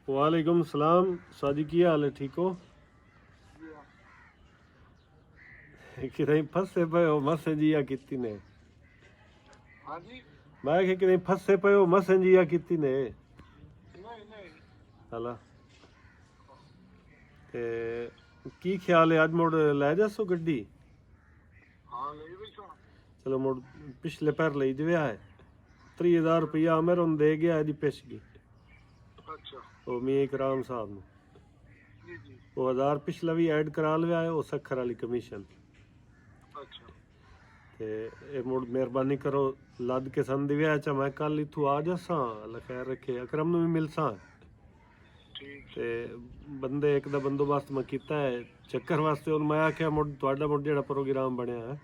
वालेकुम सलाम सादी की हाल है ठीक हो कि फसे पे हो मसे जिया किती ने हाँ जी मैं कि फसे पे हो मसे जिया किती ने नहीं हला ते की ख्याल है आज मुड़ लै जासो गड्डी हाँ ले भी सो चलो मुड़ पिछले पैर ले जवे है 30,000 रुपया मेरे उन दे गया दी पेशगी अच्छा वो मियां इकराम साहब ने जी जी वो 1000 पिछला भी ऐड करा लिया है वो सखर वाली कमीशन अच्छा ते ए मुड़ मेहरबानी करो लद के सन दिव्या चा मैं कल इथू आ जासा अल्लाह खैर रखे अकरम ਨੂੰ ਵੀ ਮਿਲਸਾਂ ठीक ਤੇ ਬੰਦੇ ਇੱਕ ਦਾ ਬੰਦੋਬਸਤ ਮੈਂ ਕੀਤਾ ਹੈ ਚੱਕਰ ਵਾਸਤੇ ਹੁਣ ਮੈਂ ਆਖਿਆ ਮੁੜ ਤੁਹਾਡਾ ਮੁੜ ਜਿਹੜਾ ਪ੍ਰੋਗਰਾਮ ਬਣਿਆ ਹੈ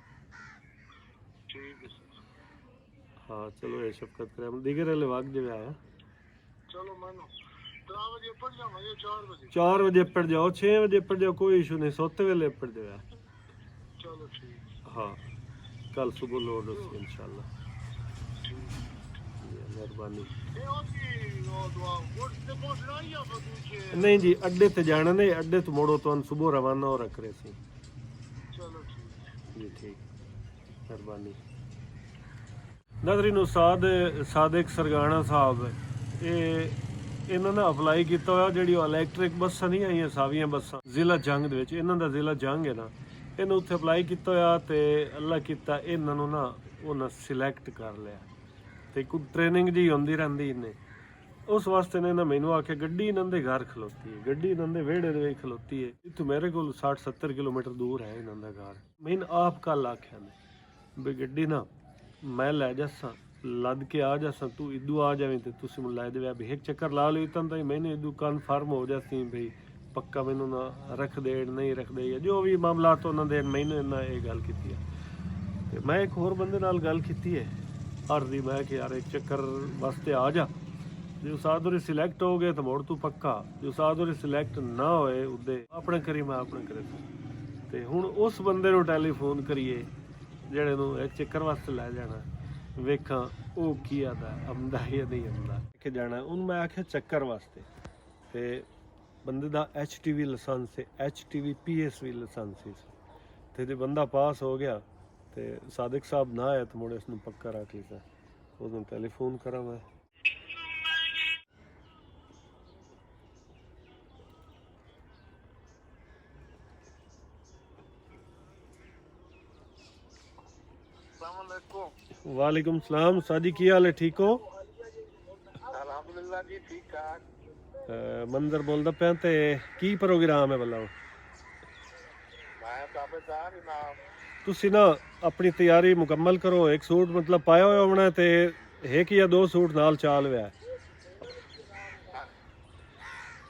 ठीक है सर ਹਾਂ ਚਲੋ ਇਹ ਸ਼ਫਕਤ ਕਰੇ ਦਿਗਰ ਵਾਲੇ ਵਗ ਜਿਵੇਂ ਆਇਆ चलो मानो 3 बजे पड़ जाओ ये 4 बजे 4 ਵਜੇ ਪੜ ਜਾਓ 6 ਵਜੇ ਪੜ ਜਾਓ ਕੋਈ ਇਸ਼ੂ ਨਹੀਂ ਸੋਤੇ ਵੇਲੇ ਪੜ ਜਾਓ चलो ठीक हाँ कल सुबह लोड होगी इंशाल्लाह ठीक मेहरबानी ये होती वो दुआ वोट से वोट नहीं या तो दूसरे नहीं जी अड्डे ते जाना नहीं अड्डे तो मोड़ो तो सुबह रवाना हो रख रहे सी चलो ठीक जी ठीक मेहरबानी नाज़रीन उस्ताद सादिक सरगाना साहब ਇਹਨਾਂ ਨੇ ਅਪਲਾਈ ਕੀਤਾ ਹੋਇਆ ਜਿਹੜੀ ਇਲੈਕਟ੍ਰਿਕ ਬੱਸਾਂ ਨਹੀਂ ਆਈਆਂ ਸਾਵੀਆਂ ਬੱਸਾਂ ਜ਼ਿਲ੍ਹਾ ਜੰਗ ਦੇ ਵਿੱਚ ਇਹਨਾਂ ਦਾ ਜ਼ਿਲ੍ਹਾ ਜੰਗ ਹੈ ਨਾ ਇਹਨੂੰ ਉੱਥੇ ਅਪਲਾਈ ਕੀਤਾ ਹੋਇਆ ਤੇ ਅੱਲਾ ਕੀਤਾ ਇਹਨਾਂ ਨੂੰ ਨਾ ਉਹਨਾਂ ਸਿਲੈਕਟ ਕਰ ਲਿਆ ਤੇ ਕੋਈ ਟ੍ਰੇਨਿੰਗ ਜੀ ਹੁੰਦੀ ਰਹਿੰਦੀ ਇਹਨੇ ਉਸ ਵਾਸਤੇ ਨੇ ਨਾ ਮੈਨੂੰ ਆਖਿਆ ਗੱਡੀ ਇਹਨਾਂ ਦੇ ਘਰ ਖਲੋਤੀ ਹੈ ਗੱਡੀ ਇਹਨਾਂ ਦੇ ਵਿਹੜੇ ਦੇ ਵਿੱਚ ਖਲੋਤੀ ਹੈ ਇੱਥੋਂ ਮੇਰੇ ਕੋਲ 60-70 ਕਿਲੋਮੀਟਰ ਦੂਰ ਹੈ ਇਹਨਾਂ ਦਾ ਘਰ ਮੈਨੂੰ ਆਪ ਕੱਲ ਆਖਿਆ ਨੇ ਵੀ ਗੱਡੀ ਨਾ ਮੈਂ ਲੈ ਜਾਸਾਂ ਲੱਦ ਕੇ ਆ ਜਾਸਾਂ ਤੂੰ ਇਦੂ ਆ ਜਾਵੇਂ ਤੇ ਤੁਸੀਂ ਮੈਨੂੰ ਲੈ ਦੇਵੇ ਵੀ ਇੱਕ ਚੱਕਰ ਲਾ ਲਈ ਤਾਂ ਮੈਨੇ ਇਦੂ ਕਨਫਰਮ ਹੋ ਜਾਸੀ ਵੀ ਪੱਕਾ ਮੈਨੂੰ ਨਾ ਰੱਖ ਦੇਣ ਨਹੀਂ ਰੱਖਦੇ ਜਾਂ ਜੋ ਵੀ ਮਾਮਲਾਤ ਉਹਨਾਂ ਦੇ ਮੈਨੂੰ ਇਹਨਾਂ ਇਹ ਗੱਲ ਕੀਤੀ ਹੈ ਤੇ ਮੈਂ ਇੱਕ ਹੋਰ ਬੰਦੇ ਨਾਲ ਗੱਲ ਕੀਤੀ ਹੈ ਅਰਦੀ ਮੈਂ ਕਿ ਯਾਰ ਇੱਕ ਚੱਕਰ ਵਾਸਤੇ ਆ ਜਾ ਜੇ ਉਸਾਦ ਹੋਰੀ ਸਿਲੈਕਟ ਹੋ ਗਏ ਤਾਂ ਮੋੜ ਤੂੰ ਪੱਕਾ ਜੇ ਉਸਾਦ ਹੋਰੀ ਸਿਲੈਕਟ ਨਾ ਹੋਏ ਉਹਦੇ ਆਪਣੇ ਕਰੀ ਮੈਂ ਆਪਣੇ ਕਰੇ ਤੇ ਹੁਣ ਉਸ ਬੰਦੇ ਨੂੰ ਟੈਲੀਫੋਨ ਕਰੀਏ ਜਿਹੜੇ ਨੂੰ ਇੱਕ ਚੱਕਰ ਵਾਸਤੇ ਲੈ ਜਾਣਾ ਵੇਖਾਂ ਉਹ ਕੀ ਆਦਾ ਆਉਂਦਾ ਜਾਂ ਨਹੀਂ ਆਉਂਦਾ ਕਿ ਜਾਣਾ ਉਹਨੂੰ ਮੈਂ ਆਖਿਆ ਚੱਕਰ ਵਾਸਤੇ ਤੇ ਬੰਦੇ ਦਾ HTV ਲਾਇਸੈਂਸ ਹੈ HTV PSV ਲਾਇਸੈਂਸ ਸੀ ਤੇ ਜੇ ਬੰਦਾ ਪਾਸ ਹੋ ਗਿਆ ਤੇ ਸਾਦਿਕ ਸਾਹਿਬ ਨਾ ਆਇਆ ਤਾਂ ਮੁੜੇ ਇਸ ਨੂੰ ਪੱਕਾ ਰੱਖ ਲਿਆ ਉਹਨੂੰ ਟੈਲੀਫੋਨ ਕਰਾਂ ਮੈਂ वालेकुम सलाम सादी की हाल है ठीक हो अल्हम्दुलिल्लाह जी ठीक ठाक मंजर बोलदा पिया ते की प्रोग्राम है बल्ला मैं ताबेदार ना ਤੁਸੀਂ ਨਾ ਆਪਣੀ ਤਿਆਰੀ ਮੁਕੰਮਲ ਕਰੋ ਇੱਕ ਸੂਟ ਮਤਲਬ ਪਾਇਆ ਹੋਇਆ ਹੋਣਾ ਤੇ ਇੱਕ ਜਾਂ ਦੋ ਸੂਟ ਨਾਲ ਚਾਲ ਵਿਆ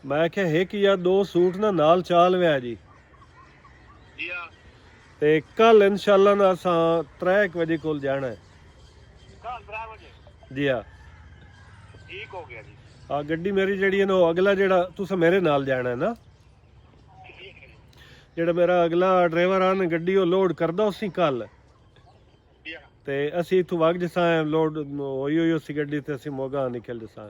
ਮੈਂ ਕਿਹਾ ਇੱਕ ਜਾਂ ਦੋ ਸੂਟ ਨਾਲ ਚਾਲ ਵਿਆ ਜੀ जी हां ਤੇ ਕੱਲ ਇਨਸ਼ਾਅੱਲਾ ਨਾ ਅਸਾਂ 3 ਵਜੇ ਕੋਲ ਜਾਣਾ ਹੈ कल 3 बजे ਜੀ ਹਾਂ ठीक हो गया जी ਆ ਗੱਡੀ ਮੇਰੀ ਜਿਹੜੀ ਹੈ ਨਾ ਉਹ ਅਗਲਾ ਜਿਹੜਾ ਤੁਸੀਂ ਮੇਰੇ ਨਾਲ ਜਾਣਾ ਹੈ ਨਾ ठीक है ਜਿਹੜਾ ਮੇਰਾ ਅਗਲਾ ਡਰਾਈਵਰ ਆ ਨਾ ਗੱਡੀ ਉਹ ਲੋਡ ਕਰਦਾ ਉਸੇ ਕੱਲ जी हां ਤੇ ਅਸੀਂ ਇਥੋਂ ਵਗ ਜਸਾਂ ਲੋਡ ਹੋਈ ਉਸੇ ਗੱਡੀ ਤੇ ਅਸੀਂ ਮੋਗਾ ਨਿਕਲ ਜਸਾਂ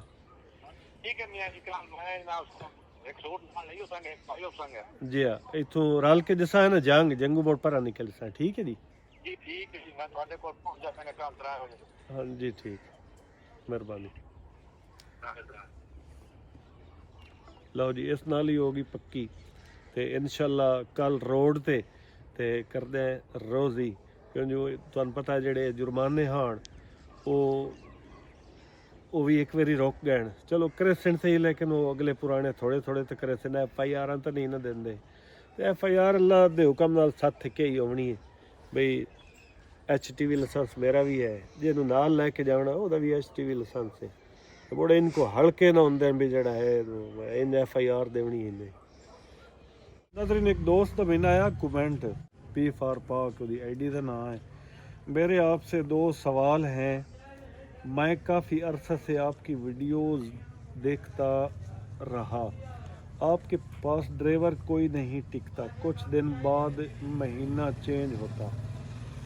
ठीक है मियां जी कल मैं ना उसको एक सूट ना नहीं होसंगे भाई होसंगे जी हाँ इथों रल के जसा है ना जंगू मोड़ पर निकल जसा ठीक है जी जी ठीक है जी मैं ਤੁਹਾਡੇ ਕੋਲ ਪਹੁੰਚ ਜਾਵਾਂਗਾ ਕੱਲ 3 ਵਜੇ हाँ जी ठीक मेहरबानी लो जी इस नाल ही होगी पक्की ते इंशाल्लाह कल रोड ते करदे रोज़ी क्योंकि तुहानू पता है जेड़े जुर्माने हान वो भी एक बारी रोक गए चलो करेसन सही लेकिन वो अगले पुराने थोड़े थोड़े तो करेसन FIR तो नहीं ना देंगे तो FIR अल्लाह दे हुक्म नाल साथ के ही होनी है बई HTV लाइसेंस मेरा भी है जिन्हों नाल लैके जाना वह भी HTV लाइसेंस है तो बड़े इनको हल्के ना होंगे भी जड़ा है इन FIR देनी इन्हें नाज़रीन एक दोस्त का मैंने आया कमेंट P फॉर पाक दी ID का नाम है मेरे आपसे 2 सवाल हैं मैं काफ़ी अरसा से आपकी वीडियोस देखता रहा आपके पास ड्राइवर कोई नहीं टिकता कुछ दिन बाद महीना चेंज होता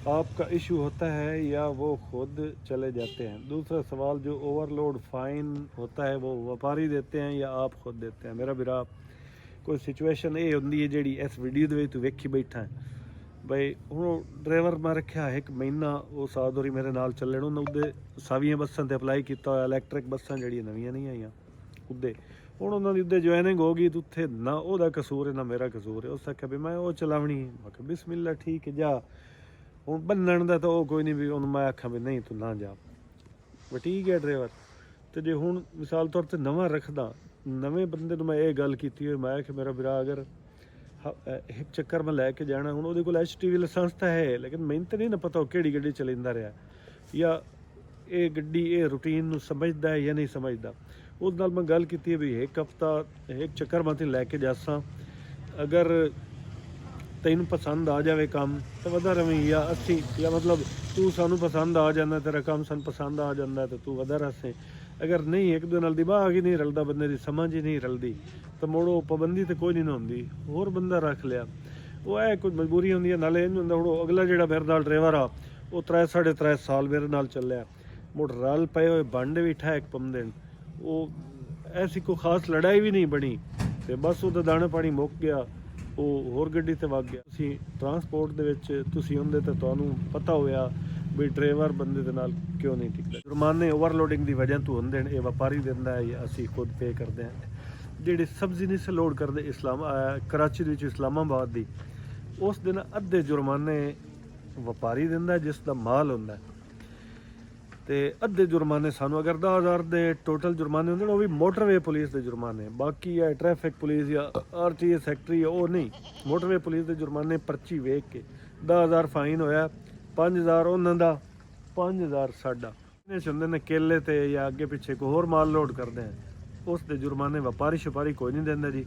आपका इशू होता है या वो खुद चले जाते हैं। दूसरा सवाल, जो ओवरलोड फ़ाइन होता है वो व्यापारी देते हैं या आप खुद देते हैं। मेरा भरा कोई सिचुएशन ये होंगी है जी इस वीडियो के तू वेखी बैठा है बई हूँ ड्राइवर मैं रखा 1 महीना वो साधोरी मेरे नाल चले उन्हें सावियां बसां ते अप्लाई किया होया इलैक्ट्रिक बसां जड़ियां नवीं नहीं आईयां उदे हूँ उन्होंने उदे ज्वाइनिंग हो गई तो उत्थे ना ओहदा कसूर है ना मेरा कसूर है। उस आख्या भी मैं वो चलावनी है। मैं कहा बिस्मिल्ला ठीक है जा। हूँ बन्नण दा तो कोई नहीं भी उन्होंने मैं आख्या भी नहीं तू ना जा बस ठीक है ड्राइवर। तो जे हूँ मिसाल तौर पर नवा रखदा नवे बंदे मैं ये गल की मैं कि मेरा बिरा अगर एक चक्कर में लैके जाना हूँ वो HTV लाइसेंस तो है लेकिन मैंने तो नहीं ना पता कि गड्डी चलाता रहा या ये गड्डी ये रूटीन नूं समझदा है या नहीं समझदा। उस नाल मैं गल की भी 1 हफ्ता 1 चक्कर में तो लैके जासा अगर तैनूं पसंद आ जाए काम तो वधा रवीं या असी या मतलब तू सानू पसंद आ जाता तेरा काम सानू पसंद आ जाता तो तू वधा रसे। अगर नहीं एक दो नाल दिमाग ही नहीं रलदा बंदे दी समझ ही नहीं रलदी तो मुड़ो पाबंदी तो कोई नहीं होंदी होर बंदा रख लिया वो है कोई मजबूरी होंदी है। नाले इंज हुंदा हुण अगला जिहड़ा मेरे नाल ड्राइवर आ वो 3 साढ़े 3 साल मेरे नाल चलिया मुड़ रल पे हुए बंड भी ठा एक पम दिन वो ऐसी कोई खास लड़ाई भी नहीं बनी तो बस वो दाना पानी मुक गया वो होर गड्डी ते वग गया। तुसीं ट्रांसपोर्ट दे विच तुसीं हुंदे ते तुहानूं पता होया भी ड्राइवर बंदे दे नाल क्यों नहीं टिकदा। जुर्माने ओवरलोडिंग की वजह तो होंदे ने, ये व्यापारी दिंदा है या असीं खुद पे करते हैं। जिहड़ी सब्जी नहीं से लोड करते कराची दे विच इस्लामाबाद दी उस दिन अद्धे जुर्माने व्यापारी दिंदा जिसका माल हुंदा है ते अद्धे जुर्माने सानू अगर 10,000 दे टोटल जुर्माने होंदे वो भी मोटरवे पुलिस दे जुर्माने बाकी या ट्रैफिक पुलिस या RTA सैक्टरी वो नहीं। मोटरवे पुलिस दे जुर्माने पर्ची वेख के 10,000 फाइन होया 5,000 उन्हां दा 5,000 साडा हुंदे ने केले ते या अगे पिछे कोई होर माल लोड करते हैं उस दे जुर्माने व्यापारी छपारी कोई नहीं दिंदा जी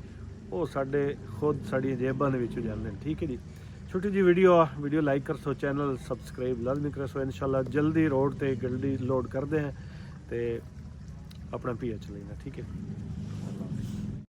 वो साडे खुद साड़ियां जेबां दे विचों जांदे ने। ठीक है जी छोटी जी वीडियो लाइक कर सो चैनल सबसक्राइब लाजमी कर सो इंशाल्लाह जल्दी रोड ते गड्डी लोड करते हैं तो अपना PH लेना। ठीक है।